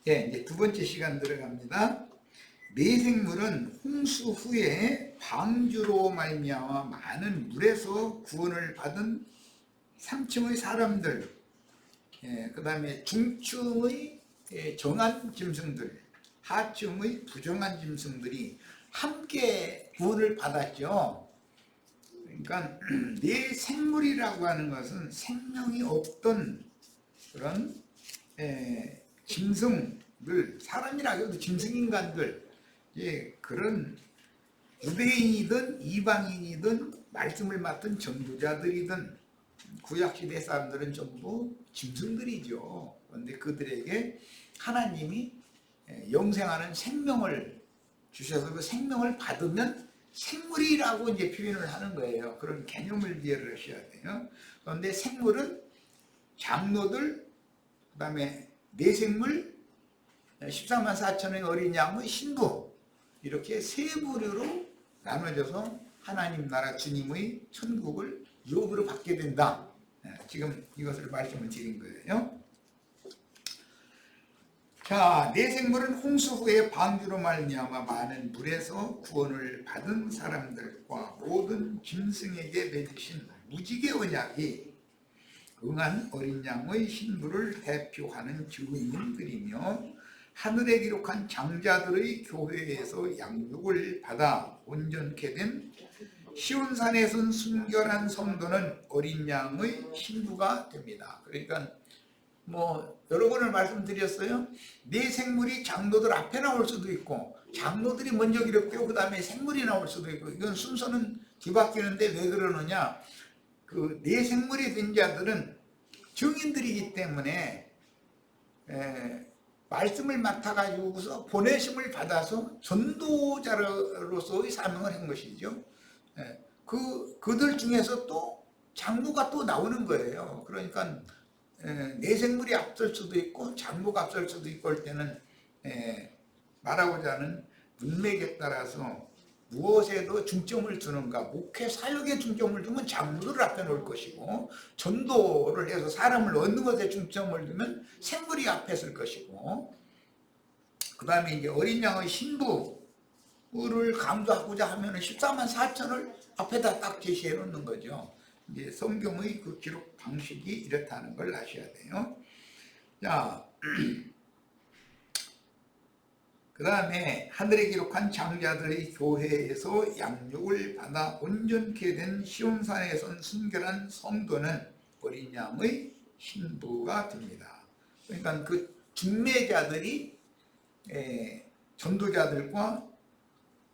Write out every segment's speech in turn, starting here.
예, 이제 두 번째 시간 들어갑니다. 내생물은 홍수 후에 방주로 말미암아 많은 물에서 구원을 받은 3층의 사람들, 그 다음에 중층의 정한 짐승들, 하층의 부정한 짐승들이 함께 구원을 받았죠. 그러니까 내생물이라고 하는 것은 생명이 없던 그런 짐승들, 사람이라고 해도 짐승인간들, 그런 유대인이든 이방인이든 말씀을 맡은 전도자들이든 구약시대 사람들은 전부 짐승들이죠. 그런데 그들에게 하나님이 영생하는 생명을 주셔서 그 생명을 받으면 생물이라고 이제 표현을 하는 거예요. 그런 개념을 이해를 하셔야 돼요. 그런데 생물은 장로들, 그 다음에 내생물, 14만 4천의 어린 양의 신부, 이렇게 세 부류로 나눠져서 하나님 나라 주님의 천국을 유업으로 받게 된다. 지금 이것을 말씀을 드린 거예요. 자, 내생물은 홍수 후에 방주로 말미암아 많은 물에서 구원을 받은 사람들과 모든 짐승에게 맺으신 무지개 언약이 응한 어린 양의 신부를 대표하는 주인들이며 하늘에 기록한 장자들의 교회에서 양육을 받아 온전케 된 시온산에 선 순결한 성도는 어린 양의 신부가 됩니다. 그러니까 여러 번을 말씀드렸어요. 내 생물이 장로들 앞에 나올 수도 있고 장로들이 먼저 기록되고 그 다음에 생물이 나올 수도 있고, 이건 순서는 뒤바뀌는데 왜 그러느냐, 그 내 생물이 된 자들은 증인들이기 때문에 말씀을 맡아가지고서 보내심을 받아서 전도자로서의 사명을 한 것이죠. 그들 중에서 또 장로가 또 나오는 거예요. 그러니까 내생물이 앞설 수도 있고 장로가 앞설 수도 있고 할 때는 말하고자 하는 문맥에 따라서 무엇에도 중점을 두는가, 목회 사역에 중점을 두면 장로를 앞에 놓을 것이고, 전도를 해서 사람을 얻는 것에 중점을 두면 생물이 앞에 설 것이고, 그 다음에 이제 어린 양의 신부를 강조하고자 하면 14만 4천을 앞에다 딱 제시해 놓는 거죠. 이제 성경의 그 기록 방식이 이렇다는 걸 아셔야 돼요. 자, 그 다음에 하늘에 기록한 장자들의 교회에서 양육을 받아 온전케 된 시온산에 선 순결한 성도는 어린 양의 신부가 됩니다. 그러니까 그 중매자들이 전도자들과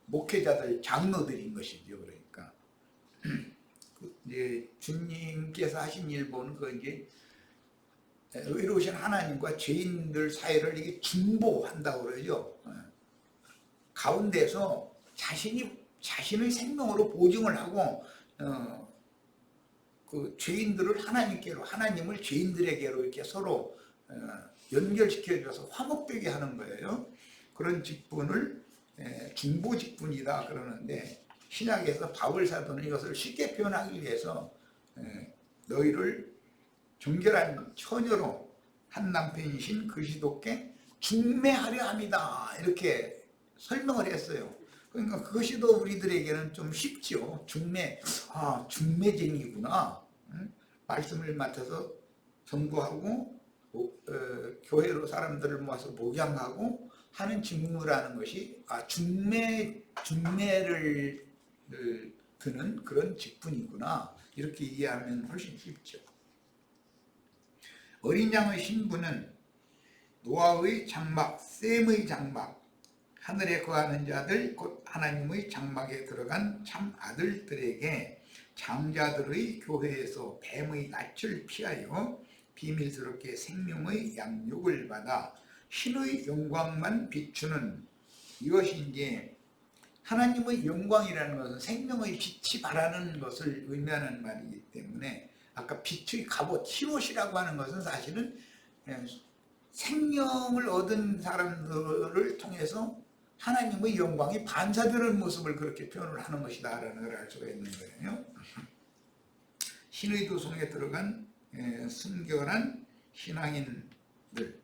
목회자들, 장로들인 것이죠. 그러니까 이제 주님께서 하신 일 보는 그 이제 의로우신 하나님과 죄인들 사이를 이게 중보한다고 그러죠. 가운데서 자신의 생명으로 보증을 하고 그 죄인들을 하나님께로, 하나님을 죄인들에게로 이렇게 서로 연결시켜줘서 화목되게 하는 거예요. 그런 직분을 중보 직분이다 그러는데, 신약에서 바울 사도는 이것을 쉽게 표현하기 위해서 너희를 정결한 처녀로 한 남편이신 그리스도께 중매하려 합니다, 이렇게 설명을 했어요. 그러니까 그것이 더 우리들에게는 좀 쉽죠. 중매쟁이구나. 말씀을 맡아서 전도하고 교회로 사람들을 모아서 목양하고 하는 직무라는 것이 중매를 드는 그런 직분이구나, 이렇게 이해하면 훨씬 쉽죠. 어린 양의 신부는 노아의 장막, 셈의 장막, 하늘에 거하는 자들 곧 하나님의 장막에 들어간 참 아들들에게 장자들의 교회에서 뱀의 낯을 피하여 비밀스럽게 생명의 양육을 받아 신의 영광만 비추는, 이것이 이제 하나님의 영광이라는 것은 생명의 빛이 바라는 것을 의미하는 말이기 때문에, 아까 빛의 갑옷, 흰옷이라고 하는 것은 사실은 생명을 얻은 사람들을 통해서 하나님의 영광이 반사되는 모습을 그렇게 표현을 하는 것이다 라는 걸 알 수가 있는 거예요. 신의 도성에 들어간 순결한 신앙인들,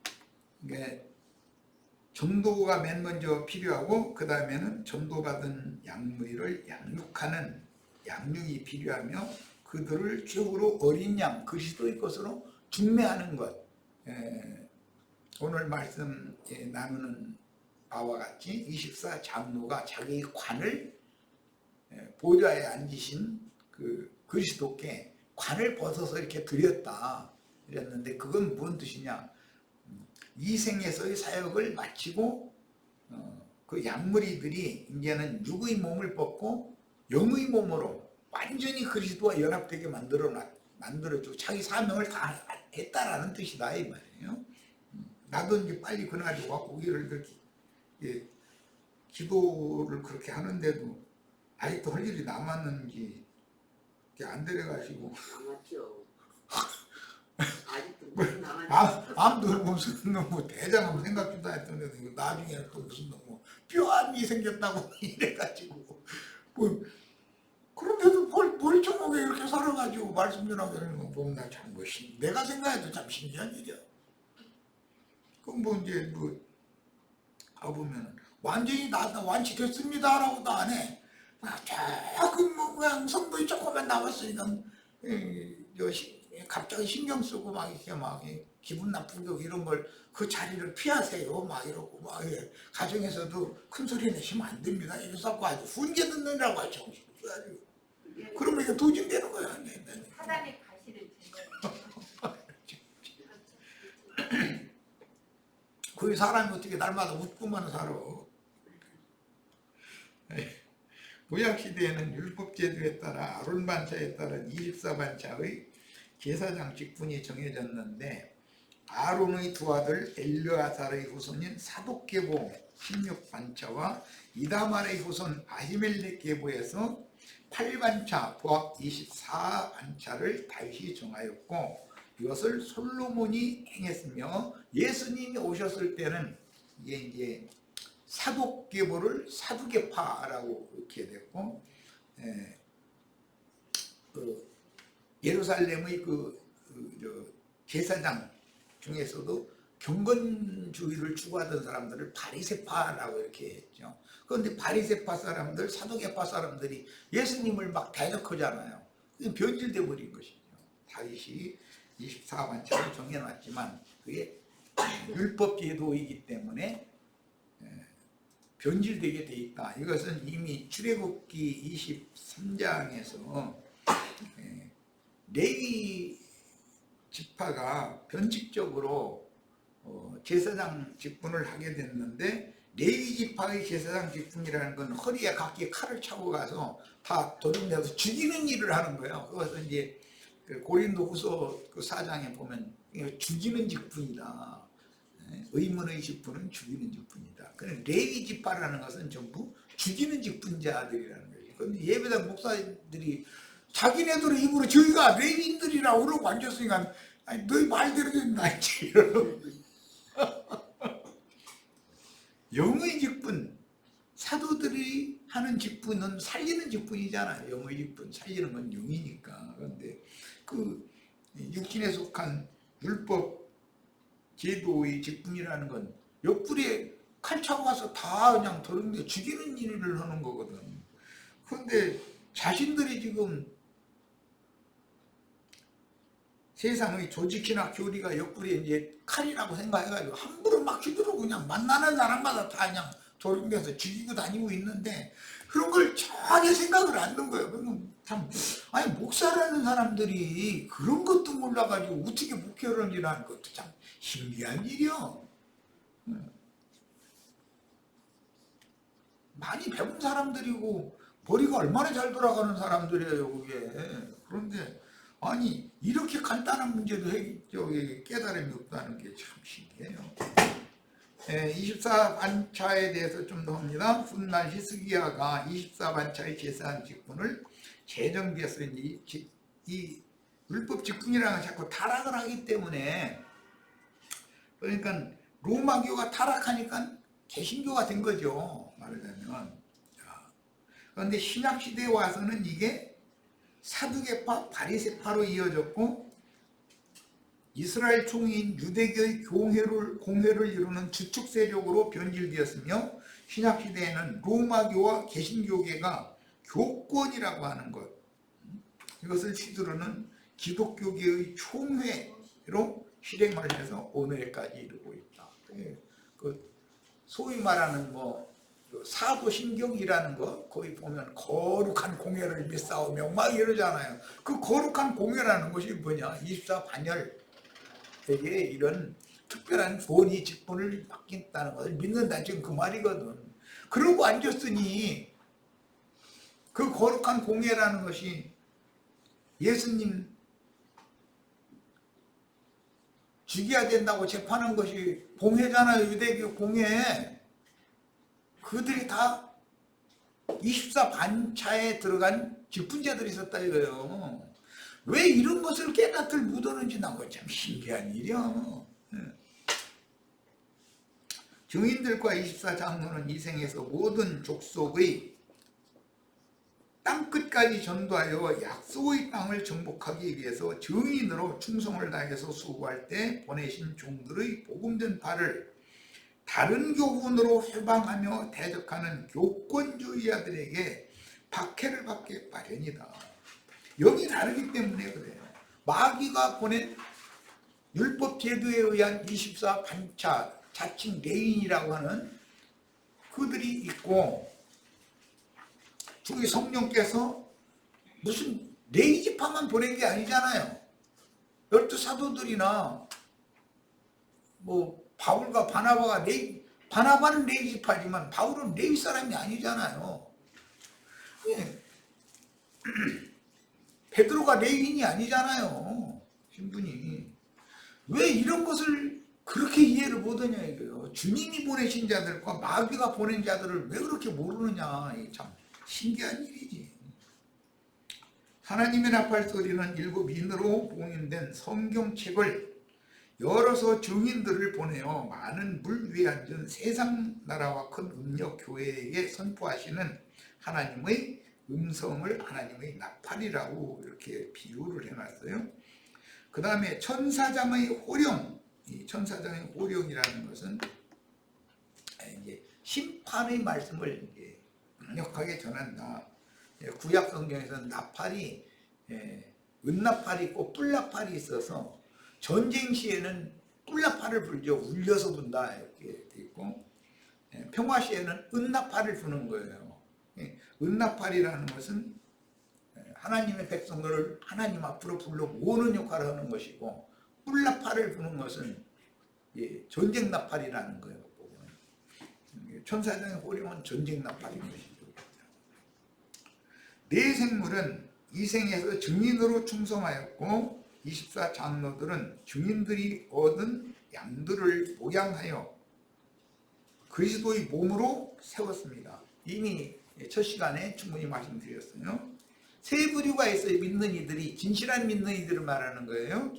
전도가 맨 먼저 필요하고 그 다음에는 전도받은 양무리를 양육하는 양육이 필요하며 그들을 최후로 어린 양 그리스도의 것으로 중매하는 것. 오늘 말씀 나누는 바와 같이 24 장로가 자기 관을 보좌에 앉으신 그 그리스도께 관을 벗어서 이렇게 드렸다 이랬는데 그건 무슨 뜻이냐? 이 생에서의 사역을 마치고 그 양무리들이 이제는 육의 몸을 벗고 영의 몸으로 완전히 그리스도와 연합되게 만들어주고 자기 사명을 다 했다라는 뜻이다 이 말이에요. 나도 이제 빨리 그날이 와 고기를 그렇게 기도를 그렇게 하는데도 아직도 할 일이 남았는지 안 데려가시고 남았죠. 아직도 암도 무슨 뭐 대장암 생각도 했던데 나중에 또 무슨 뭐 뼈암이 생겼다고 이래가지고 뭐 그런데도 멀쩡하게 이렇게 살아가지고 말씀 전하는 거 보면 나 참 내가 생각해도 참 신기한 일이야. 그럼 뭐 이제 뭐 가보면 완전히 나 완치됐습니다라고도 안 해. 조금 뭐 그냥 성분이 조금만 남았으니까 갑자기 신경 쓰고 막 이렇게 막 기분 나쁘고 이런 걸 그 자리를 피하세요 막 이러고 막 가정에서도 큰 소리 내시면 안 됩니다 이래서 아주 훈계 듣느라고 하죠. 그러면 이게 도진되는 거야. 사단의 가시를 진 거예요. 그 사람이 어떻게 날마다 웃고만 살아. 구약시대에는 율법제도에 따라 아론반차에 따른 24반차의 제사장 직분이 정해졌는데 아론의 두 아들 엘르아살의 후손인 사독계보 16반차와 이다말의 후손 아히멜렉 계보에서 8반차 부합 24반차를 다윗이 정하였고 이것을 솔로몬이 행했으며 예수님이 오셨을 때는 이게 이제 사독계보를 사두개파라고 이렇게 됐고 예루살렘의 제사장 중에서도 경건주의를 추구하던 사람들을 바리새파라고 이렇게 했죠. 그런데 바리새파 사람들, 사두개파 사람들이 예수님을 막 대적하잖아요. 변질돼 버린 것이죠. 다윗이 24반차를 정해놨지만 그게 율법제도이기 때문에 변질되게 돼 있다. 이것은 이미 출애굽기 23장에서 레위 지파가 변칙적으로 제사장 직분을 하게 됐는데 레위 지파의 제사장 직분이라는 건 허리에 각기 칼을 차고 가서 다 도둑내서 죽이는 일을 하는 거예요. 그것은 이제 고린도후서 그 4장에 보면 죽이는 직분이다. 의문의 직분은 죽이는 직분이다. 그런데 레위 지파라는 것은 전부 죽이는 직분자들이라는 거예요. 그런데 예배당 목사들이 자기네들 입으로 저희가 레위인들이라고 그러고 앉았으니까 아니 너희 말대로 된다 이제 영의 직분, 사도들이 하는 직분은 살리는 직분이잖아요. 영의 직분, 살리는 건 영이니까. 그런데 그 육신에 속한 율법 제도의 직분이라는 건 옆구리에 칼 차고 가서 다 그냥 도둑내 죽이는 일을 하는 거거든. 그런데 자신들이 지금 세상의 조직이나 교리가 옆구리에 이제 칼이라고 생각해가지고 함부로 막 휘두르고 그냥 만나는 사람마다 다 그냥 도둑내서 죽이고 다니고 있는데 그런 걸 전혀 생각을 안 하는 거예요. 그러면 참 아니 목사라는 사람들이 그런 것도 몰라가지고 어떻게 목회를 하는 것도 참 신기한 일이요. 많이 배운 사람들이고 머리가 얼마나 잘 돌아가는 사람들이에요 그게. 그런데 아니 이렇게 간단한 문제도 깨달음이 없다는 게 참 신기해요. 24반차에 대해서 좀 더 합니다. 훗날 히스기야가 24반차의 제사장 직분을 재정비해서 이 율법 직분이라는 건 자꾸 타락을 하기 때문에 그러니까 로마교가 타락하니까 개신교가 된 거죠. 말하자면. 그런데 신약시대에 와서는 이게 사두개파, 바리새파로 이어졌고 이스라엘 총회인 유대교의 공회를 이루는 주축 세력으로 변질되었으며 신약시대에는 로마교와 개신교계가 교권이라고 하는 것, 이것을 휘두르는 기독교계의 총회로 실행을 해서 오늘까지 이르고 있다. 그 소위 말하는 사도신경이라는 거, 거기 보면 거룩한 공회를 믿사오며 막 이러잖아요. 그 거룩한 공회라는 것이 뭐냐? 24반열에게 이런 특별한 권위 직분을 맡긴다는 것을 믿는다, 지금 그 말이거든. 그러고 앉았으니 그 거룩한 공회라는 것이 예수님 죽여야 된다고 재판한 것이 공회잖아요. 유대교 공회. 그들이 다 24반차에 들어간 직분자들이 있었다 이거예요. 왜 이런 것을 깨닫을 묻었는지 난 참 신기한 일이야. 증인들과 24장로는 이 생에서 모든 족속의 땅끝까지 전도하여 약속의 땅을 정복하기 위해서 증인으로 충성을 다해서 수고할 때 보내신 종들의 복음된 바를 다른 교훈으로 회방하며 대적하는 교권주의자들에게 박해를 받게 마련이다. 여기 다르기 때문에 그래요. 마귀가 보낸 율법 제도에 의한 24반차 자칭 레인이라고 하는 그들이 있고, 저기 성령께서 무슨 레이지파만 보낸 게 아니잖아요. 12사도들이나 바울과 바나바가 바나바는 레이지파지만 바울은 레위 사람이 아니잖아요. 베드로가 레위인이 아니잖아요. 신분이. 왜 이런 것을 그렇게 이해를 못하냐 이거예요. 주님이 보내신 자들과 마귀가 보낸 자들을 왜 그렇게 모르느냐. 참 신기한 일이지. 하나님의 나팔 소리는 7인으로 봉인된 성경책을 열어서 증인들을 보내어 많은 물 위에 앉은 세상 나라와 큰 음력 교회에게 선포하시는 하나님의 음성을 하나님의 나팔이라고 이렇게 비유를 해놨어요. 그 다음에 천사장의 호령, 이 천사장의 호령이라는 것은 이제 심판의 말씀을 이제 강력하게 전한다. 구약 성경에서는 나팔이 은나팔이 있고 뿔나팔이 있어서 전쟁 시에는 뿔나팔을 불죠. 울려서 분다 이렇게 돼 있고, 평화 시에는 은나팔을 부는 거예요. 은나팔이라는 것은 하나님의 백성들을 하나님 앞으로 불러 모으는 역할을 하는 것이고, 뿔나팔을 부는 것은 전쟁 나팔이라는 거예요. 천사장의 호령은 전쟁 나팔인 것이죠. 네 생물은 이 생에서 증인으로 충성하였고, 24장로들은 증인들이 얻은 양들을 목양하여 그리스도의 몸으로 세웠습니다. 이미 첫 시간에 충분히 말씀드렸어요. 세 부류가 있어요. 믿는 이들이, 진실한 믿는 이들을 말하는 거예요.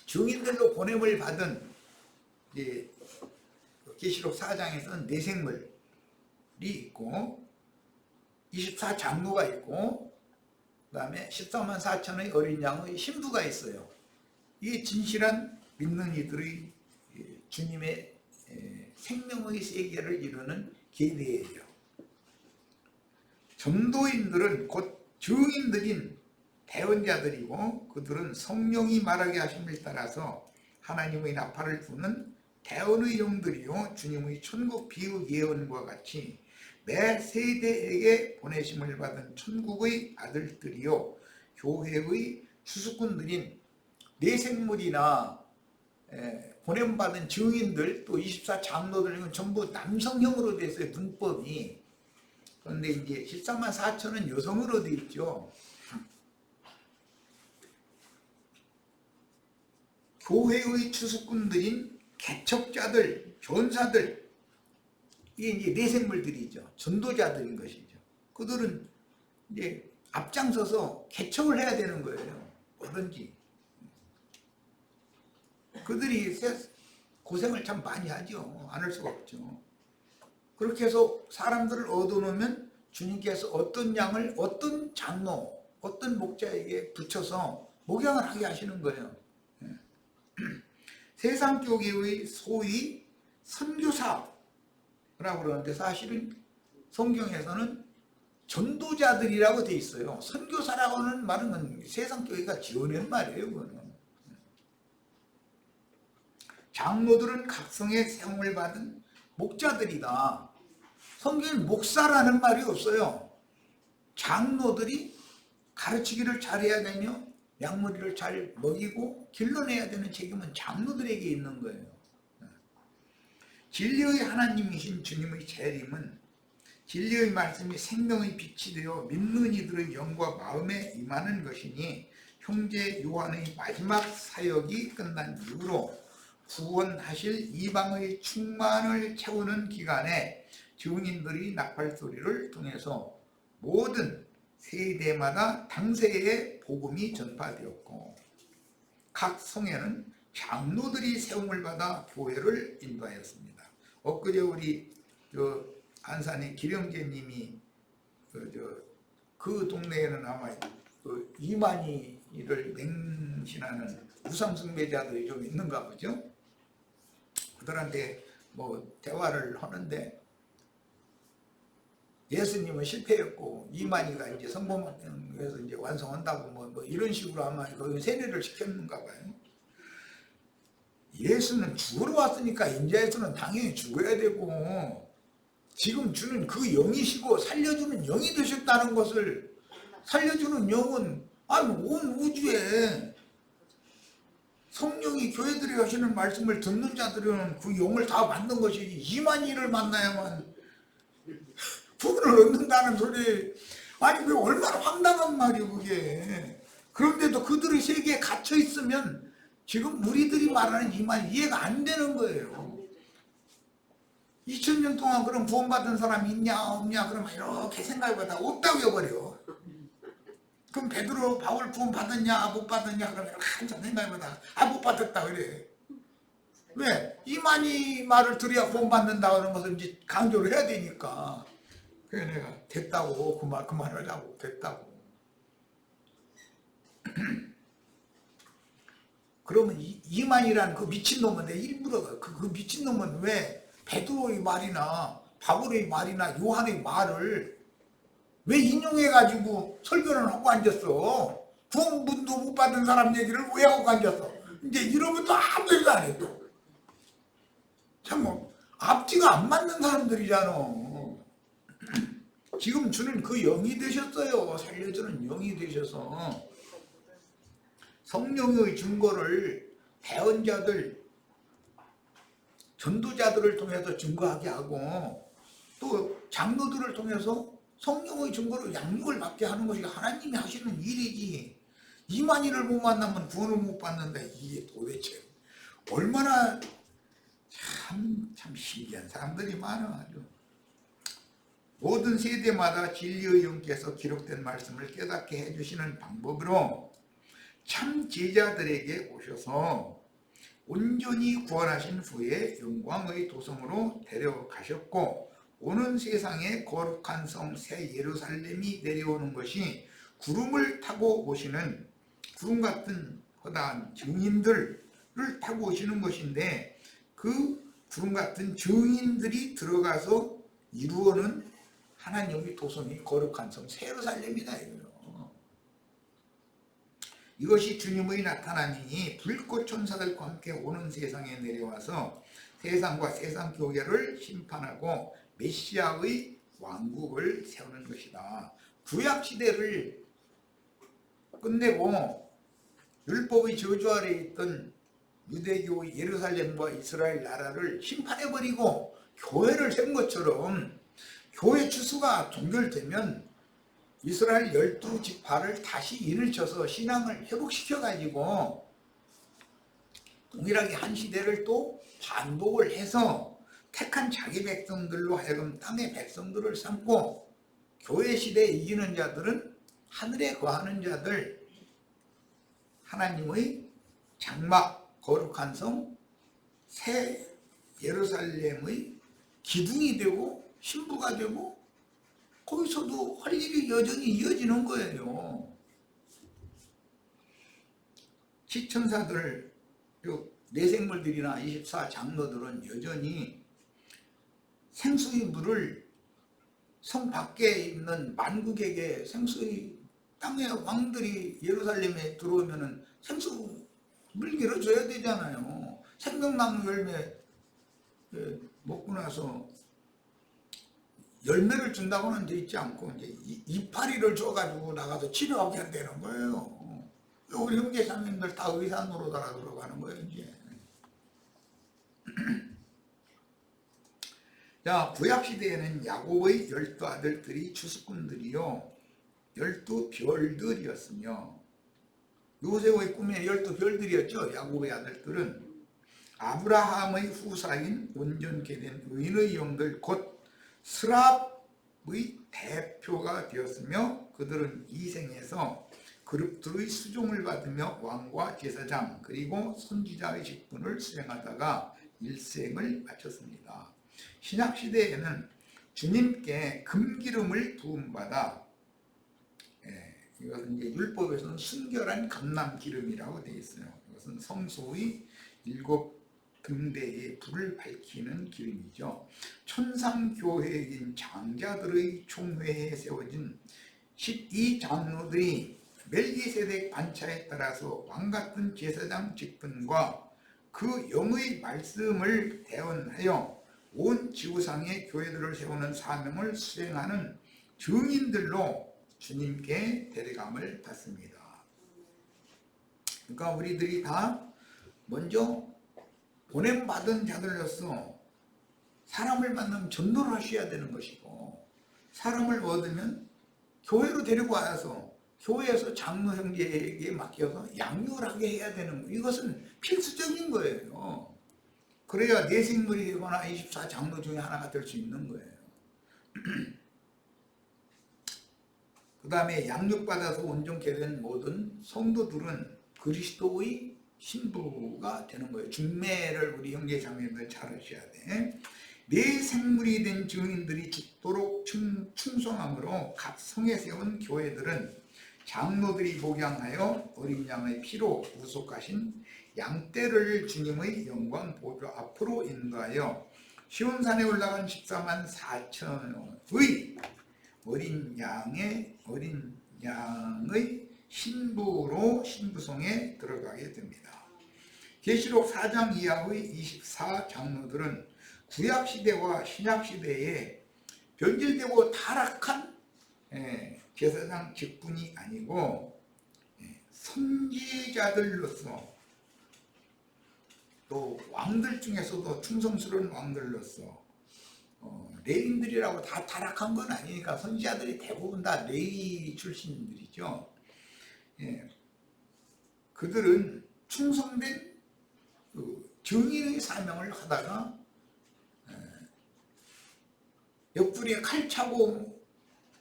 증인들로 보냄을 받은 계시록 4장에서는 네 생물이 있고 24장로가 있고, 그 다음에 14만 4천의 어린 양의 신부가 있어요. 이게 진실한 믿는 이들의 주님의 생명의 세계를 이루는 계대예요. 전도인들은 곧 증인들인 대언자들이고, 그들은 성령이 말하게 하심을 따라서 하나님의 나팔을 부는 대언의 영들이요, 주님의 천국 비유 예언과 같이 매 세대에게 보내심을 받은 천국의 아들들이요, 교회의 주수꾼들인 네 생물이나 보냄받은 증인들, 또 24장로들, 이건 전부 남성형으로 되어 있어요, 문법이. 그런데 이제 14만 4천은 여성으로 되어 있죠. 교회의 추수꾼들인 개척자들, 전사들, 이게 이제 내생물들이죠. 전도자들인 것이죠. 그들은 이제 앞장서서 개척을 해야 되는 거예요. 뭐든지. 그들이 고생을 참 많이 하죠. 안 할 수가 없죠. 그렇게 해서 사람들을 얻어놓으면 주님께서 어떤 양을 어떤 장로, 어떤 목자에게 붙여서 목양을 하게 하시는 거예요. 세상교회의 소위 선교사라고 그러는데 사실은 성경에서는 전도자들이라고 돼 있어요. 선교사라고 하는 말은 세상교회가 지어낸 말이에요. 그거는. 장로들은 각성의 세움을 받은 목자들이다. 성경엔 목사라는 말이 없어요. 장로들이 가르치기를 잘해야 되며 양머리를 잘 먹이고 길러내야 되는 책임은 장로들에게 있는 거예요. 진리의 하나님이신 주님의 재림은 진리의 말씀이 생명의 빛이 되어 믿는 이들의 영과 마음에 임하는 것이니 형제 요한의 마지막 사역이 끝난 이후로 구원하실 이방의 충만을 채우는 기간에 증인들이 나팔소리를 통해서 모든 세대마다 당세의 복음이 전파되었고 각 성에는 장로들이 세움을 받아 교회를 인도하였습니다. 엊그제 우리 안산의 기령제님이 그 동네에는 아마 이만희를 맹신하는 우상숭배자들이 좀 있는가 보죠. 그들한테 뭐 대화를 하는데 예수님은 실패했고 이만희가 이제 성공해서 이제 완성한다고 뭐 이런 식으로 아마 거기 세례를 시켰는가 봐요. 예수는 죽으러 왔으니까 인자에서는 당연히 죽어야 되고 지금 주는 그 영이시고 살려주는 영이 되셨다는 것을 살려주는 영은 온 우주에 성령이 교회들이 하시는 말씀을 듣는 자들은 그 영을 다 받는 것이지 이만희를 만나야만 구원을 얻는다는 소리. 아니 그 얼마나 황당한 말이에요 그게. 그런데도 그들의 세계에 갇혀 있으면 지금 우리들이 말하는 이 말 이해가 안 되는 거예요. 2000년 동안 그럼 구원받은 사람이 있냐 없냐 그러면 이렇게 생각해보다 없다고 해버려. 그럼 베드로 바울 구원받았냐 못 받았냐 그러면 이렇게 한참 생각해보다 못 받았다 그래. 왜? 이만희 말을 들어야 구원받는다 그런 것을 이제 강조를 해야 되니까. 그래 내가 됐다고 그만하자고 됐다고. 그러면 이만희라는 그 미친놈은 내 일부러 그 미친놈은 왜 베드로의 말이나 바울의 말이나 요한의 말을 왜 인용해가지고 설교를 하고 앉았어? 구원도 못 받은 사람 얘기를 왜 하고 앉았어? 이제 이러면 또 아무 얘기도 안 해 또. 참 뭐 앞뒤가 안 맞는 사람들이잖아. 지금 주는 그 영이 되셨어요. 살려주는 영이 되셔서 성령의 증거를 대언자들, 전도자들을 통해서 증거하게 하고 또 장로들을 통해서 성령의 증거로 양육을 받게 하는 것이 하나님이 하시는 일이지. 이만희를 못 만나면 구원을 못 받는다. 이게 도대체 얼마나 참 신기한 사람들이 많아. 아주. 모든 세대마다 진리의 영께서 기록된 말씀을 깨닫게 해주시는 방법으로 참 제자들에게 오셔서 온전히 구원하신 후에 영광의 도성으로 데려가셨고 오는 세상에 거룩한 성 새 예루살렘이 내려오는 것이 구름을 타고 오시는 구름 같은 허다한 증인들을 타고 오시는 것인데 그 구름 같은 증인들이 들어가서 이루어는 하나님의 도성이 거룩한 성 새 예루살렘이다 이거예요. 이것이 주님의 나타남이니 불꽃 천사들과 함께 오는 세상에 내려와서 세상과 세상 교회를 심판하고 메시아의 왕국을 세우는 것이다. 구약 시대를 끝내고 율법의 저주 아래 있던 유대교의 예루살렘과 이스라엘 나라를 심판해버리고 교회를 세운 것처럼 교회 추수가 종결되면 이스라엘 12지파를 다시 인을 쳐서 신앙을 회복시켜가지고 동일하게 한 시대를 또 반복을 해서 택한 자기 백성들로 하여금 땅의 백성들을 삼고 교회 시대에 이기는 자들은 하늘에 거하는 자들 하나님의 장막 거룩한 성 새 예루살렘의 기둥이 되고 신부가 되고 거기서도 할 일이 여전히 이어지는 거예요. 시천사들, 내생물들이나 24 장로들은 여전히 생수의 물을 성 밖에 있는 만국에게 생수의 땅의 왕들이 예루살렘에 들어오면은 생수 물 길어줘야 되잖아요. 생명나무 열매 먹고 나서 열매를 준다고는 돼 있지 않고 이제 이파리를 줘가지고 나가서 치료하게 한다는 거예요. 우리 형제자매님들 다 의사 노릇하러 들어가는 거예요 이제. 자, 구약시대에는 야곱의 12 아들들이 주수꾼들이요 12별들이었으며 요셉의 꿈에 12별들이었죠. 야곱의 아들들은 아브라함의 후사인 온전케 된 의인의 영들 곧 스랍의 대표가 되었으며 그들은 이 생에서 그룹들의 수종을 받으며 왕과 제사장 그리고 선지자의 직분을 수행하다가 일생을 마쳤습니다. 신약시대에는 주님께 금기름을 부음받아 이것은 이제 율법에서는 순결한 감람기름이라고 되어 있어요. 이것은 성소의 7 등대에 불을 밝히는 기름이죠. 천상교회인 장자들의 총회에 세워진 12 장로들이 멜기세덱 반차에 따라서 왕같은 제사장 직분과 그 영의 말씀을 대언하여 온 지구상의 교회들을 세우는 사명을 수행하는 증인들로 주님께 데려감을 받습니다. 그러니까 우리들이 다 먼저 보냄받은 자들로서 사람을 만나면 전도를 하셔야 되는 것이고 사람을 얻으면 교회로 데리고 와서 교회에서 장로 형제에게 맡겨서 양육을 하게 해야 되는 거예요. 이것은 필수적인 거예요. 그래야 내생물이 되거나 24 장로 중에 하나가 될 수 있는 거예요. 그 다음에 양육받아서 온전케 된 모든 성도들은 그리스도의 신부가 되는 거예요. 중매를 우리 형제 자매들 잘 하셔야 돼. 내 생물이 된 증인들이 죽도록 충성함으로 각 성에 세운 교회들은 장로들이 목양하여 어린 양의 피로 구속하신 양떼를 주님의 영광 보좌 앞으로 인도하여 시온산에 올라간 14만 4천의 어린 양의 신부로 신부성에 들어가게 됩니다. 계시록 4장 이하의 24 장로들은 구약시대와 신약시대에 변질되고 타락한 제사장 직분이 아니고 선지자들로서 또 왕들 중에서도 충성스러운 왕들로서 레위인들이라고 다 타락한 건 아니니까 선지자들이 대부분 다 레위 출신들이죠. 그들은 충성된 정의의 사명을 하다가 옆구리에 칼 차고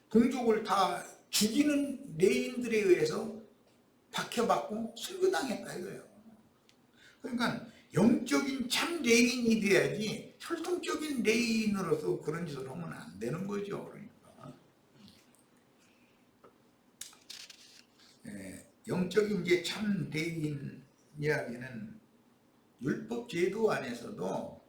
동족을 다 죽이는 레위인들에 의해서 박해받고 술교당했다 이거예요. 그러니까 영적인 참 레위인이 돼야지 혈통적인 레위인으로서 그런 짓을 하면 안 되는 거죠. 그러니까 영적인 이제 참 레위인 이야기는 율법 제도 안에서도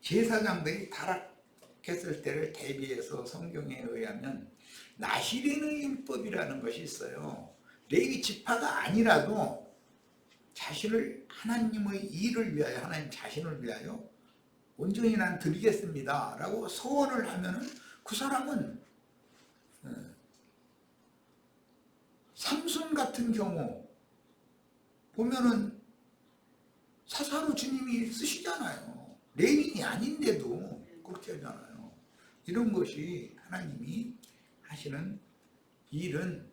제사장들이 타락했을 때를 대비해서 성경에 의하면 나시레는 율법이라는 것이 있어요. 레위 지파가 아니라도 자신을 하나님의 일을 위하여 하나님 자신을 위하여 온전히 난 드리겠습니다 라고 서원을 하면은 그 사람은 삼손 같은 경우 보면은 사사로 주님이 쓰시잖아요. 레위인이 아닌데도 그렇게 하잖아요. 이런 것이 하나님이 하시는 일은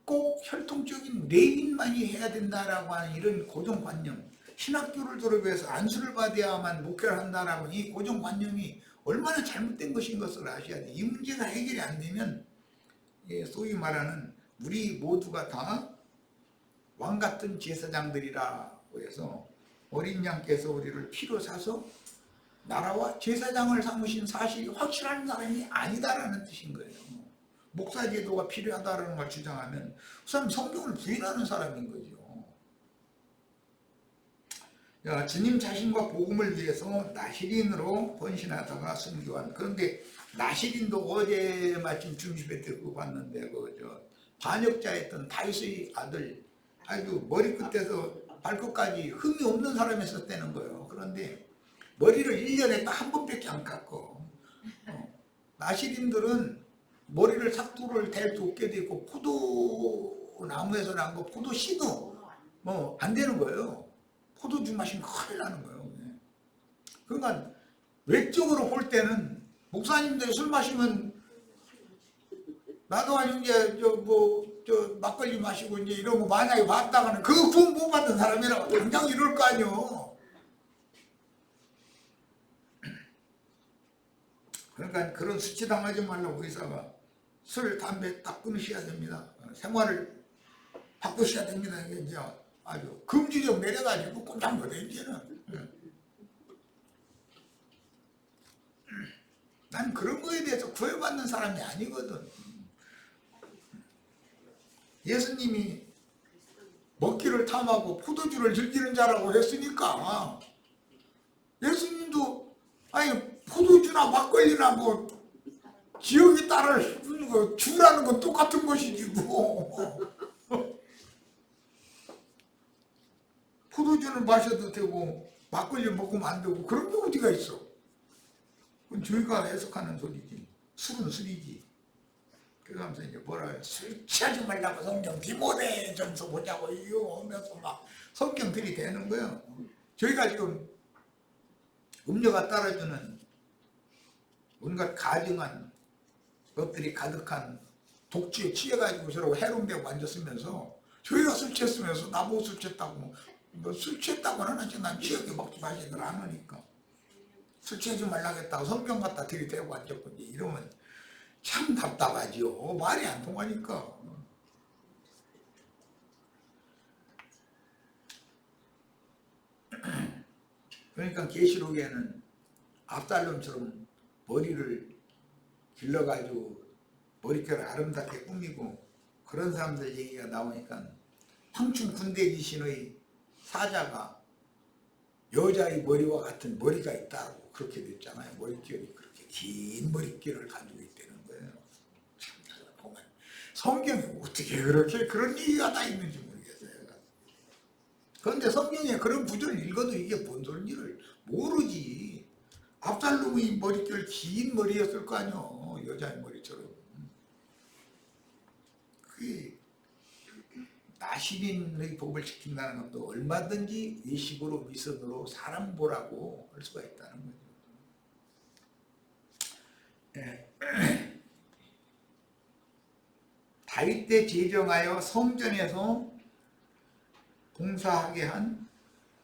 꼭 혈통적인 레위인만이 해야 된다라고 하는 이런 고정관념, 신학교를 졸업해서 안수를 받아야만 목회를 한다라고 이 고정관념이 얼마나 잘못된 것인 것을 아셔야 돼요. 이 문제가 해결이 안 되면 소위 말하는 우리 모두가 다 왕같은 제사장들이라고 해서 어린 양께서 우리를 피로 사서 나라와 제사장을 삼으신 사실이 확실한 사람이 아니다라는 뜻인 거예요. 목사 제도가 필요하다는 걸 주장하면 그 사람 성경을 부인하는 사람인 거죠. 야, 주님 자신과 복음을 위해서 나시린으로 헌신하다가 순교한. 그런데 나시린도 어제 마침 중심회 때 그거 봤는데 그저 반역자였던 다윗의 아들 아주 머리끝에서 발끝까지 흠이 없는 사람이었다는 거예요. 그런데 머리를 1년에 딱 한 번밖에 안 깎고 나시린들은 머리를 삭도를 댈 수 없게 돼 있고 포도나무에서 난 거 포도 씨도 뭐 안 되는 거예요. 포도주 마시면 큰일 나는 거예요. 그러니까 외적으로 볼 때는 목사님들 술 마시면 나도 아니 이제 저 막걸리 마시고 이제 이런 거 만약에 봤다가는 그 구원 못 받은 사람이라고 당장 이럴 거 아니요. 그러니까 그런 수치 당하지 말라고 의사가 술, 담배 딱 끊으셔야 됩니다. 생활을 바꾸셔야 됩니다. 이게 이제 아주 금지령 내려가지고 꼼짝 못해 이제는. 난 그런 거에 대해서 구애받는 사람이 아니거든. 예수님이 먹기를 탐하고 포도주를 즐기는 자라고 했으니까 예수님도 아니 포도주나 막걸리나 뭐 지역에 따라 주라는 건 똑같은 것이지 뭐. 포도주는 마셔도 되고 막걸리 먹으면 안 되고 그런 게 어디가 있어. 그건 저희가 해석하는 소리지. 술은 술이지. 그러면서 이제 뭐라 해요. 술 취하지 말라고 성경 디모데 전서 보자고 이거 하면서 막 성경 들이대는 거예요. 저희가 지금 음료가 따라주는 온갖 가증한 것들이 가득한 독주에 취해가지고 저러고 해롱되고 앉았으면서 저희가 술 취했으면서 나보고 술 취했다고 뭐 술 취했다고는 하지 난 취하게 먹지 마시들 안 하니까 술 취하지 말라겠다고 성경 갖다 들이대고 앉았고 이러면 참 답답하지요. 말이 안 통하니까. 그러니까 계시록에는 압살롬처럼 머리를 길러가지고 머리결을 아름답게 꾸미고 그런 사람들 얘기가 나오니까 황충 군대지신의 사자가 여자의 머리와 같은 머리가 있다고 그렇게 됐잖아요. 머릿결이 그렇게 긴 머릿결을 가지고 있다는 거예요. 참 보면 성경에 어떻게 그렇게 그런 얘기가 다 있는지 모르겠어요. 그런데 성경에 그런 구절을 읽어도 이게 뭔 소리인지를 모르지. 압살롬의 머릿결 긴 머리였을 거 아니요. 여자의 머리처럼. 그게 나시린의 법을 지킨다는 것도 얼마든지 외식으로 위선으로 사람 보라고 할 수가 있다는 거죠. 네. 다윗 때 제정하여 성전에서 봉사하게 한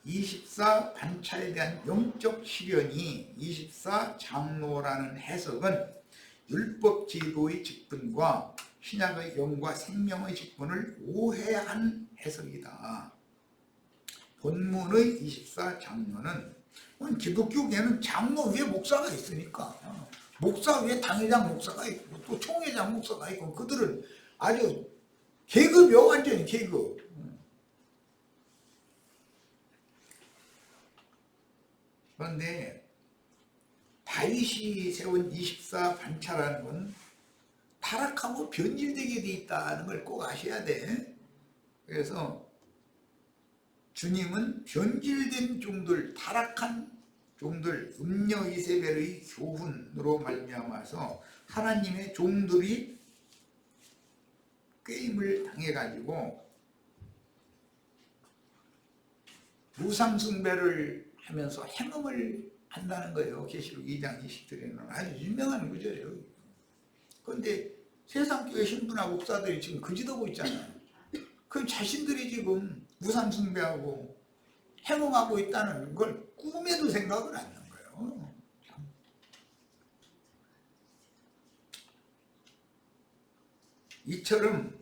24 반차에 대한 영적 시련이 24 장로라는 해석은 율법 제도의 직분과 신약의 영과 생명의 직분을 오해한 해석이다. 본문의 24 장로는 기독교계는 장로 위에 목사가 있으니까 목사 위에 당회장 목사가 있고 또 총회장 목사가 있고 그들은 아주 계급이요. 완전히 계급. 그런데 다윗이 세운 24 반차라는 건 타락하고 변질되게 돼 있다는 걸 꼭 아셔야 돼. 그래서 주님은 변질된 종들, 타락한 종들, 음녀 이세벨의 교훈으로 말미암아서 하나님의 종들이 꾀임을 당해가지고 우상숭배를 하면서 행음을 한다는 거예요. 계시록 2장 20절에는 아주 유명한 구절이에요. 그런데 세상 교회 신부나 목사들이 지금 그지도고 있잖아요. 그 자신들이 지금 우상숭배하고 행음하고 있다는 걸 꿈에도 생각을 안 하는 거예요. 이처럼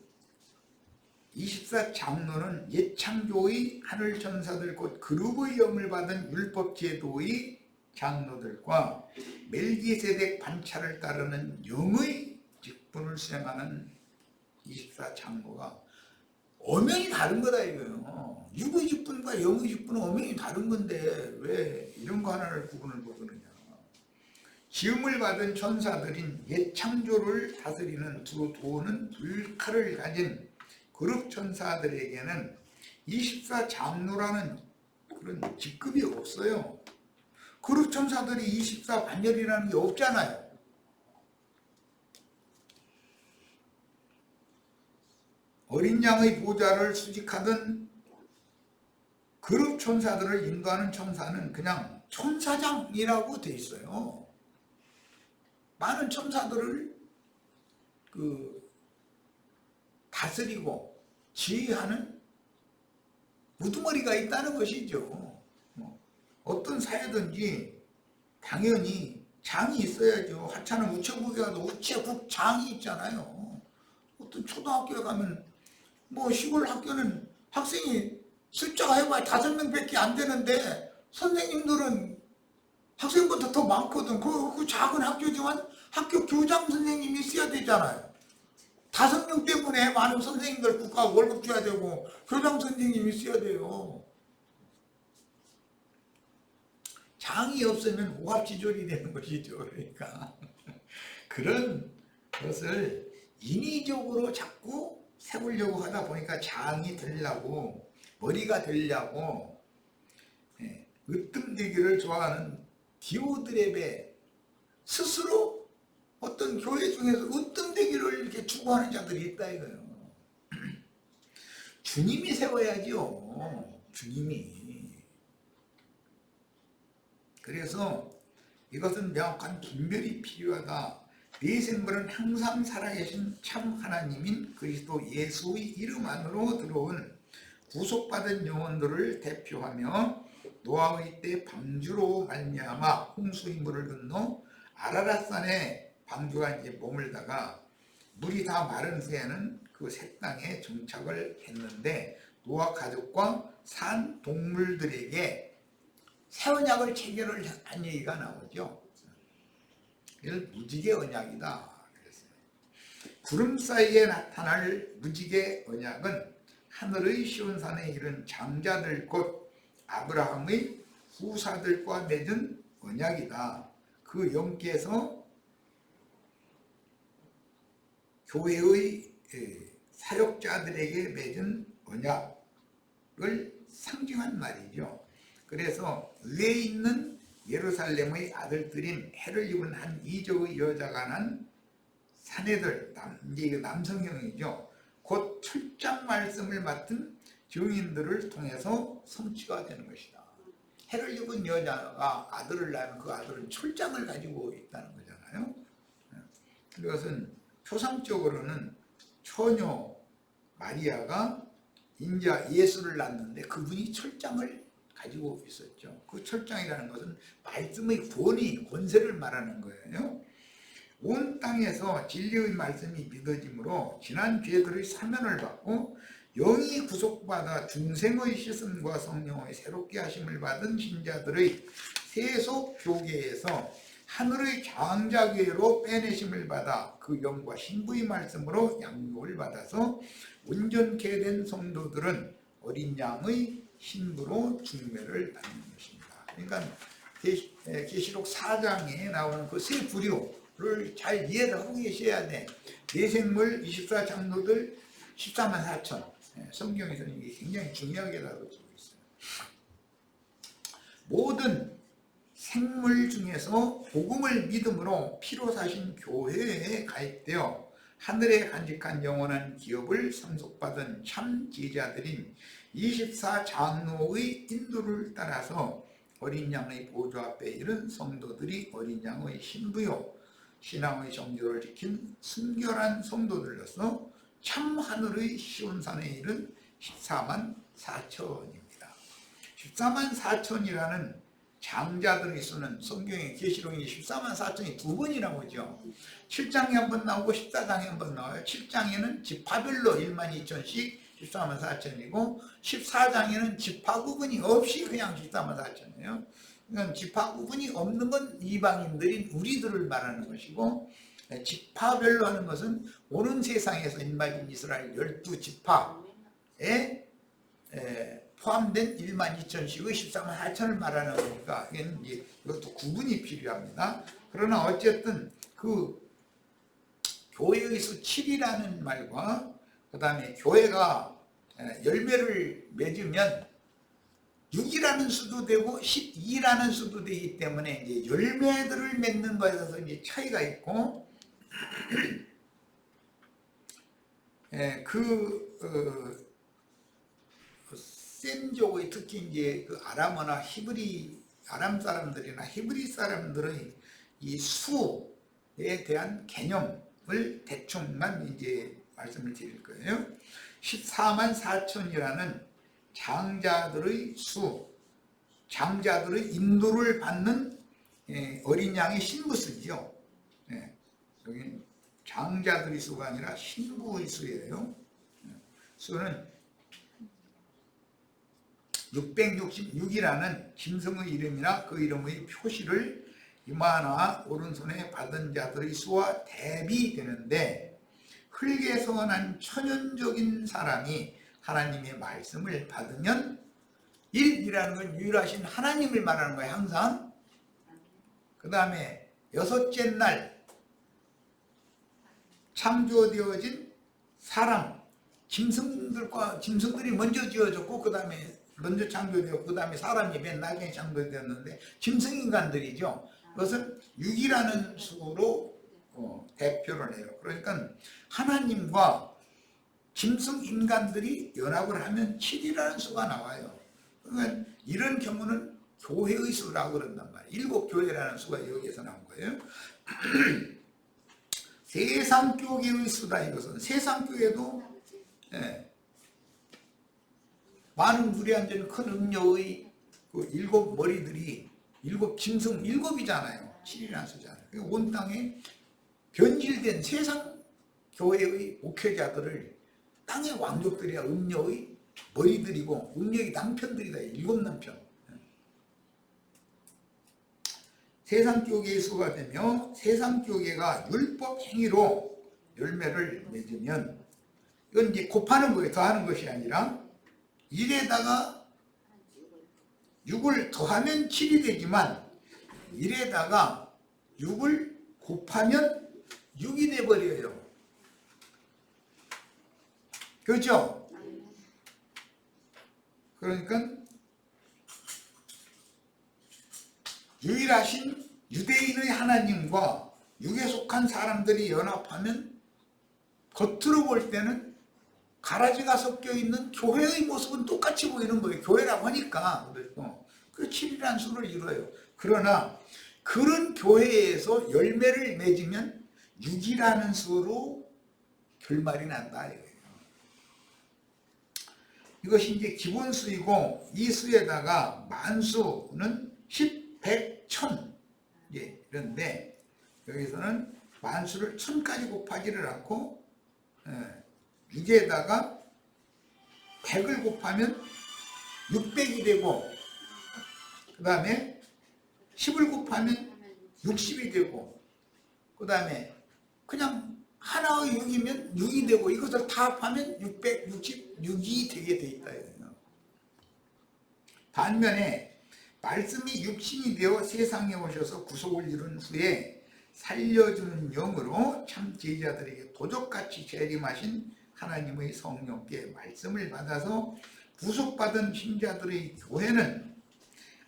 24 장로는 옛창조의 하늘 천사들 곧 그룹의 영을 받은 율법 제도의 장로들과 멜기세덱 반차를 따르는 영의 즉 직분을 수행하는 24장로가 엄연히 다른 거다 이거예요. 육의 직분과 영의 직분은 엄연히 다른 건데 왜 이런 거 하나를 구분을 못하느냐. 지음을 받은 천사들인 옛 창조를 다스리는 두 도는 불칼을 가진 그룹 천사들에게는 24장로라는 그런 직급이 없어요. 그룹 천사들이 24반열이라는 게 없잖아요. 어린 양의 보좌를 수직하던 그룹 천사들을 인도하는 천사는 그냥 천사장이라고 돼 있어요. 많은 천사들을 다스리고 지휘하는 우두머리가 있다는 것이죠. 어떤 사회든지 당연히 장이 있어야죠. 하찮은 우체국에 가도 우체국장이 있잖아요. 어떤 초등학교에 가면 시골 학교는 학생이 숫자가 해봐야 5명밖에 안 되는데 선생님들은 학생보다 더 많거든. 그 작은 학교지만 학교 교장 선생님이 있어야 되잖아요. 5명 때문에 많은 선생님들 국가 월급 줘야 되고 교장 선생님이 있어야 돼요. 장이 없으면 오합지졸이 되는 것이죠. 그러니까 그런 것을 인위적으로 자꾸 세우려고 하다 보니까 장이 되려고 머리가 되려고 으뜸되기를 좋아하는 디오드렙에 스스로 어떤 교회 중에서 으뜸되기를 이렇게 추구하는 자들이 있다 이거예요. 주님이 세워야죠. 주님이. 그래서 이것은 명확한 분별이 필요하다. 내 생물은 항상 살아계신 참 하나님인 그리스도 예수의 이름 안으로 들어온 구속받은 영혼들을 대표하며 노아의 때 방주로 말미암아 홍수의 물을 건너 아라랏산에 방주가 이제 머물다가 물이 다 마른 후에는 그 새 땅에 정착을 했는데 노아 가족과 산 동물들에게 새 언약을 체결을 한 얘기가 나오죠. 이걸 무지개 언약이다. 그랬어요. 구름 사이에 나타날 무지개 언약은 하늘의 시온산에 이른 장자들 곧 아브라함의 후사들과 맺은 언약이다. 그 영께서 교회의 사역자들에게 맺은 언약을 상징한 말이죠. 그래서 위에 있는 예루살렘의 아들들인 해를 입은 한 이족의 여자가 난 사내들, 이제 남성형이죠. 곧 철장 말씀을 맡은 증인들을 통해서 성취가 되는 것이다. 해를 입은 여자가 아들을 낳으면 그 아들은 철장을 가지고 있다는 거잖아요. 그것은 표상적으로는 처녀 마리아가 인자 예수를 낳는데 그분이 철장을 가지고 있었죠. 그 철장이라는 것은 말씀의 권세를 말하는 거예요. 온 땅에서 진리의 말씀이 믿어짐으로 지난 죄들의 사면을 받고 영이 구속받아 중생의 씻음과 성령의 새롭게 하심을 받은 신자들의 세속 교계에서 하늘의 장자교회로 빼내심을 받아 그 영과 신부의 말씀으로 양육을 받아서 온전케 된 성도들은 어린 양의 신부로 중매를 받는 것입니다. 그러니까 계시록 4장에 나오는 그 세 부류를 잘 이해를 하고 계셔야 돼. 내생물 24장로들 14만 4천. 성경에서는 이게 굉장히 중요하게 다뤄지고 있어요. 모든 생물 중에서 복음을 믿음으로 피로 사신 교회에 가입되어 하늘에 간직한 영원한 기업을 상속받은 참 제자들인 24장로의 인도를 따라서 어린 양의 보좌 앞에 이른 성도들이 어린 양의 신부요 신앙의 정조를 지킨 순결한 성도들로서 참 하늘의 시온산에 이른 14만 4천입니다. 14만 4천이라는 장자들의 수는 성경의 계시록에 14만 4천이 두 번이 나오죠. 7장에 한 번 나오고 14장에 한 번 나와요. 7장에는 지파별로 1만 2천씩 14만 4천이고 14장에는 지파 구분이 없이 그냥 14만 4천이에요. 그러니까 지파 구분이 없는 건 이방인들인 우리들을 말하는 것이고 지파별로 하는 것은 오는 세상에서 인마진 이스라엘 12지파에 포함된 12,000씩의 14만 4천을 말하는 거니까 이것도 구분이 필요합니다. 그러나 어쨌든 그 교회의 수 7이라는 말과 그 다음에 교회가 열매를 맺으면 6이라는 수도 되고 12라는 수도 되기 때문에 이제 열매들을 맺는 것에 있어서 이제 차이가 있고 셈족의 특히 이제 그 아람어나 아람 사람들이나 히브리 사람들의 이 수에 대한 개념을 대충만 이제 말씀을 드릴 거예요. 14만 4천이라는 장자들의 수, 장자들의 인도를 받는 어린 양의 신부수죠. 여기 장자들의 수가 아니라 신부의 수예요. 수는 666이라는 짐승의 이름이나 그 이름의 표시를 이마나 오른손에 받은 자들의 수와 대비되는데, 흙에서 난 천연적인 사람이 하나님의 말씀을 받으면, 1이라는 건 유일하신 하나님을 말하는 거예요, 항상. 그 다음에 여섯째 날 창조되어진 사람, 짐승들이 먼저 지어졌고 그 다음에 먼저 창조되었고 그 다음에 사람이 맨 나중에 창조되었는데 짐승인간들이죠. 그것은 6이라는 수로 대표를 해요. 그러니까 하나님과 짐승인간들이 연합을 하면 7이라는 수가 나와요. 그러니까 이런 경우는 교회의 수라고 그런단 말이에요. 7교회라는 수가 여기에서 나온 거예요. 세상교회의 수다. 이것은 세상교회도 많은 물이 앉은 큰 음녀의 그 7 머리들이 7 짐승 7이잖아요. 7이라는 수잖아요. 온 땅에 변질된 세상 교회의 목회자들을 땅의 왕족들이야 음녀의 머리들이고 음녀의 남편들이다. 7 남편. 세상교회의 수가 되며, 세상교회가 율법 행위로 열매를 맺으면, 이건 이제 곱하는 거예요. 더하는 것이 아니라 1에다가 6을 더하면 7이 되지만 1에다가 6을 곱하면 6이 돼버려요. 그렇죠? 그러니까 유일하신 유대인의 하나님과 6에 속한 사람들이 연합하면 겉으로 볼 때는 가라지가 섞여 있는 교회의 모습은 똑같이 보이는 거예요. 교회라고 하니까. 그 7이라는 수를 이루어요. 그러나 그런 교회에서 열매를 맺으면 6이라는 수로 결말이 난다. 이것이 이제 기본수이고, 이 수에다가 만수는 10, 100, 1000 이런데, 여기서는 만수를 1000까지 곱하지를 않고 6에다가 100을 곱하면 600이 되고, 그 다음에 10을 곱하면 60이 되고, 그 다음에 그냥 하나의 6이면 6이 되고, 이것을 다 합하면 666이 되게 돼 있다. 반면에 말씀이 육신이 되어 세상에 오셔서 구속을 이룬 후에 살려주는 영으로 참 제자들에게 도적같이 재림하신 하나님의 성령께 말씀을 받아서 구속받은 신자들의 교회는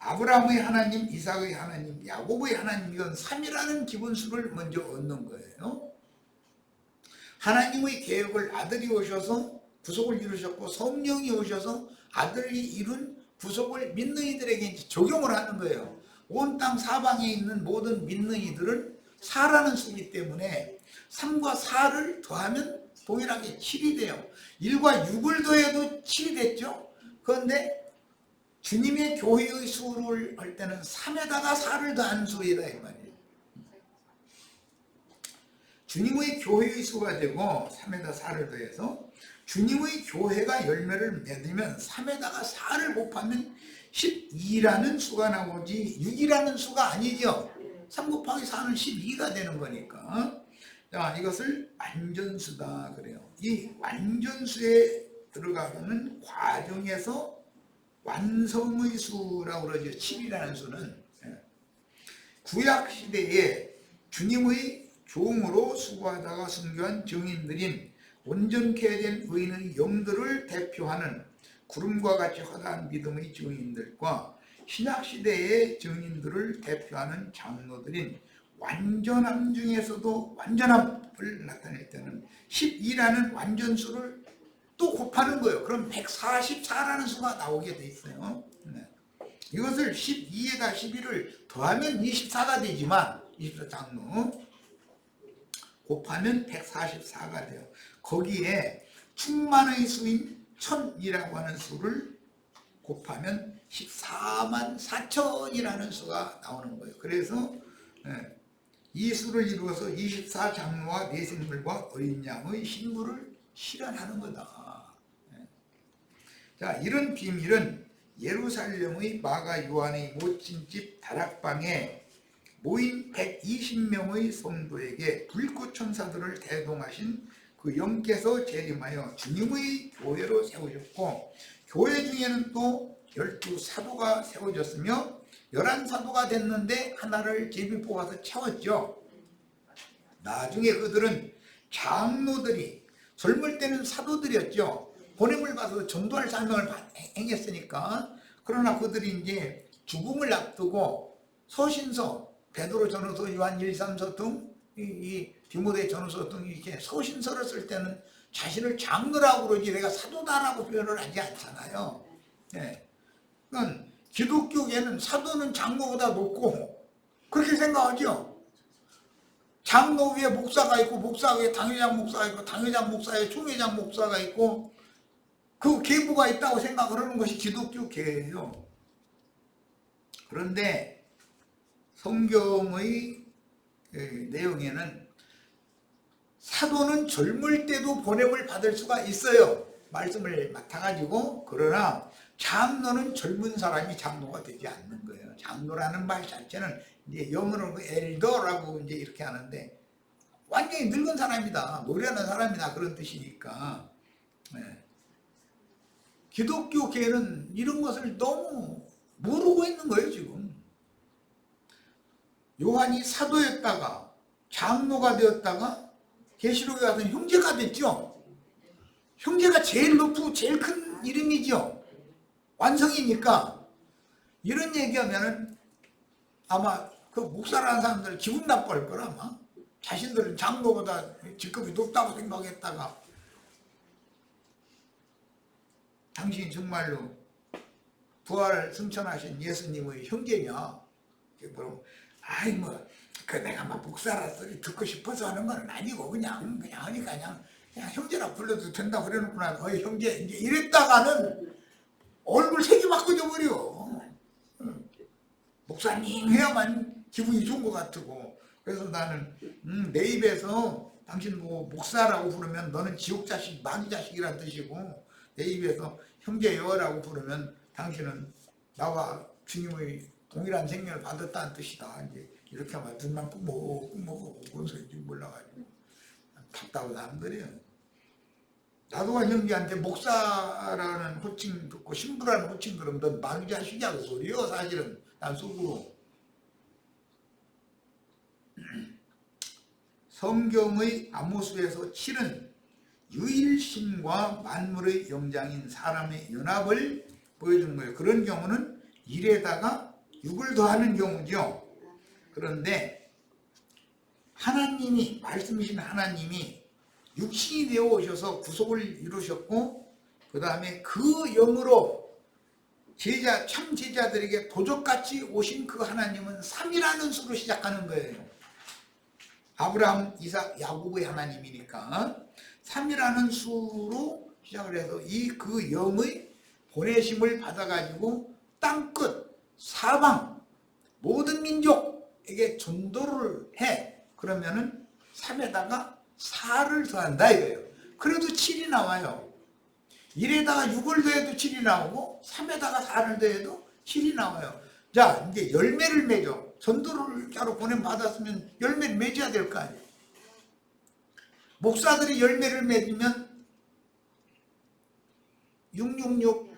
아브라함의 하나님, 이삭의 하나님, 야곱의 하나님, 이건 3이라는 기본수를 먼저 얻는 거예요. 하나님의 계획을 아들이 오셔서 구속을 이루셨고, 성령이 오셔서 아들이 이룬 구속을 믿는 이들에게 적용을 하는 거예요. 온 땅 사방에 있는 모든 믿는 이들은 4라는 수이기 때문에 3과 4를 더하면 동일하게 7이 돼요. 1과 6을 더해도 7이 됐죠. 그런데 주님의 교회의 수를 할 때는 3에다가 4를 더한 수이다 이 말이에요. 주님의 교회의 수가 되고 3에다 4를 더해서 주님의 교회가 열매를 맺으면 3에다가 4를 곱하면 12라는 수가 나오지 6이라는 수가 아니죠. 3 곱하기 4는 12가 되는 거니까. 자, 이것을 완전수다 그래요. 이 완전수에 들어가는 과정에서 완성의 수라고 그러죠. 7이라는 수는 구약 시대에 주님의 종으로 수고하다가 순교한 증인들인 온전케 된 의인의 영들을 대표하는 구름과 같이 허다한 믿음의 증인들과 신약시대의 증인들을 대표하는 장로들인 완전함 중에서도 완전함을 나타낼 때는 12라는 완전수를 또 곱하는 거예요. 그럼 144라는 수가 나오게 돼 있어요. 이것을 12에다 11을 더하면 24가 되지만 24 장로 곱하면 144가 돼요. 거기에 충만의 수인 1000이라고 하는 수를 곱하면 14만 4천이라는 수가 나오는 거예요. 그래서 이 수를 이루어서 24장로와 내생물과 어린 양의 신부를 실현하는 거다. 자, 이런 비밀은 예루살렘의 마가 요한의 모친 집 다락방에 모인 120명의 성도에게 불꽃 천사들을 대동하신 그 영께서 재림하여 주님의 교회로 세우셨고, 교회 중에는 또 12사도가 세워졌으며 11사도가 됐는데 하나를 제비 뽑아서 채웠죠. 나중에 그들은 장로들이, 젊을 때는 사도들이었죠. 보냄을 받아서 전도할 사명을 행했으니까. 그러나 그들이 이제 죽음을 앞두고 서신서, 베드로 전후서, 요한 1, 3서 등 이 디모데 전후서 등 이렇게 서신서를 쓸 때는 자신을 장로라고 그러지 내가 사도다라고 표현을 하지 않잖아요. 그러니까 기독교계는 사도는 장로보다 높고 그렇게 생각하죠. 장로 위에 목사가 있고 목사 위에 당회장 목사가 있고 당회장 목사에 총회장 목사가 있고 그 계보가 있다고 생각을 하는 것이 기독교계예요. 그런데 성경의 내용에는 사도는 젊을 때도 보냄을 받을 수가 있어요. 말씀을 맡아가지고. 그러나 장로는 젊은 사람이 장로가 되지 않는 거예요. 장로라는 말 자체는 이제 영어로 엘더라고 이제 이렇게 하는데 완전히 늙은 사람이다, 노래하는 사람이다 그런 뜻이니까. 기독교계는 이런 것을 너무 모르고 있는 거예요 지금. 요한이 사도였다가 장로가 되었다가 계시록에 가서 형제가 됐죠. 형제가 제일 높고 제일 큰 이름이죠. 완성이니까. 이런 얘기하면은 아마 그 목사라는 사람들 기분 나빠할 거라 아마. 자신들은 장로보다 직급이 높다고 생각했다가 당신이 정말로 부활 승천하신 예수님의 형제냐? 아이 뭐 그 내가 막 목사라 소리 듣고 싶어서 하는 건 아니고 그냥 하니까 그냥 형제라 불러도 된다 그래놓구나. 형제 이제 이랬다가는 얼굴 색이 바꿔져 버려. 목사님 해야만 기분이 좋은 것 같고. 그래서 나는 내 입에서 당신 뭐 목사라고 부르면 너는 지옥 자식, 마귀 자식이란 뜻이고, 내 입에서 형제여라고 부르면 당신은 나와 주님의 동일한 생명을 받았다는 뜻이다. 이제 이렇게 하면 눈만 꾸먹고 뭔 소리인지 몰라가지고 답답한 사람들이에요. 나도 형제한테 목사라는 호칭 듣고 신부라는 호칭 들으면 넌 마귀 자식이야 그 소리요. 사실은 난 속으로. 성경의 아모스에서 7은 유일신과 만물의 영장인 사람의 연합을 보여주는 거예요. 그런 경우는 1에다가 6을 더하는 경우죠. 그런데 하나님이, 말씀이신 하나님이 육신이 되어 오셔서 구속을 이루셨고, 그 다음에 그 영으로 참 제자들에게 도적같이 오신 그 하나님은 3이라는 수로 시작하는 거예요. 아브라함, 이삭, 야곱의 하나님이니까 3이라는 수로 시작을 해서 그 영의 보내심을 받아가지고 땅끝, 사방, 모든 민족에게 전도를 해. 그러면은 3에다가 4를 더한다 이거예요. 그래도 7이 나와요. 1에다가 6을 더해도 7이 나오고 3에다가 4를 더해도 7이 나와요. 자, 이제 열매를 맺어. 전도를 자로 보냄 받았으면 열매를 맺어야 될 거 아니에요. 목사들이 열매를 맺으면 666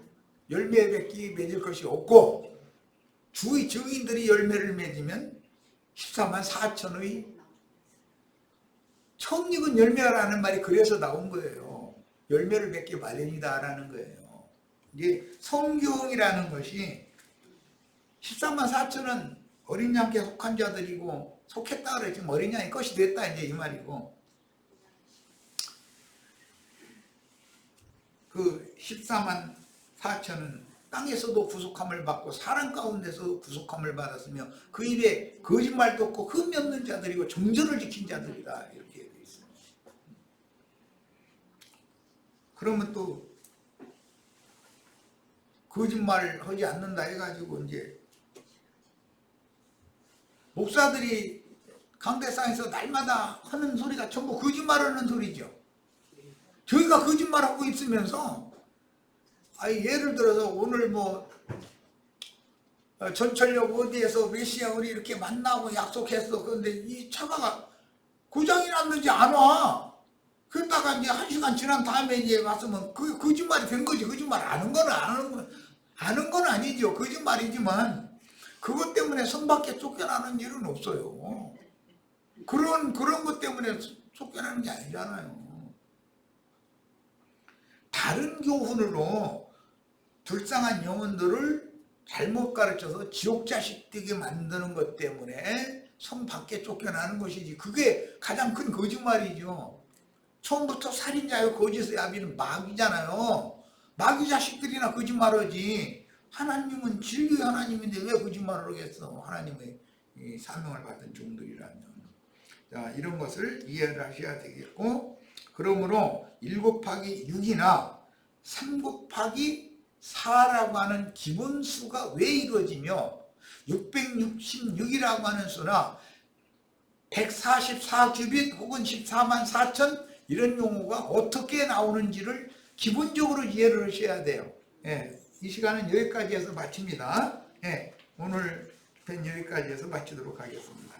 열매 맺기 맺을 것이 없고 주의 증인들이 열매를 맺으면 14만 4천의 처음 익은 열매라는 말이 그래서 나온 거예요. 열매를 맺기 마련이다라는 거예요. 이게 성경이라는 것이 14만 4천은 어린 양께 속한 자들이고 속했다 그래. 지금 어린 양이 것이 됐다 이제 이 말이고 그 14만 4천은 땅에서도 구속함을 받고 사람 가운데서 구속함을 받았으며 그 입에 거짓말도 없고 흠이 없는 자들이고 정절을 지킨 자들이다 이렇게 되어 있어요. 그러면 또 거짓말을 하지 않는다 해가지고 이제 목사들이 강대상에서 날마다 하는 소리가 전부 거짓말하는 소리죠. 저희가 거짓말하고 있으면서 예를 들어서 오늘 뭐 전철역 어디에서 몇 시에 우리 이렇게 만나고 약속했어. 그런데 이 차가 고장이 났는지 안 와. 그러다가 이제 1시간 지난 다음에 이제 왔으면 그 거짓말이 된 거지. 거짓말 아는 거는 아는 건 아니죠. 거짓말이지만 그것 때문에 성 밖에 쫓겨나는 일은 없어요. 그런 것 때문에 쫓겨나는 게 아니잖아요. 다른 교훈으로 불쌍한 영혼들을 잘못 가르쳐서 지옥 자식 되게 만드는 것 때문에 성 밖에 쫓겨나는 것이지. 그게 가장 큰 거짓말이죠. 처음부터 살인자요 거짓의 아비는 마귀잖아요. 마귀 자식들이나 거짓말하지. 하나님은 진리의 하나님인데 왜 거짓말을 하겠어. 하나님의 이 사명을 받은 종들이라면. 자, 이런 것을 이해를 하셔야 되겠고, 그러므로 1 곱하기 6이나 3 곱하기 4라고 하는 기본 수가 왜 이루어지며 666이라고 하는 수나 144규빗 혹은 14만 4천 이런 용어가 어떻게 나오는지를 기본적으로 이해를 하셔야 돼요. 이 시간은 여기까지 해서 마칩니다. 오늘 편 여기까지 해서 마치도록 하겠습니다.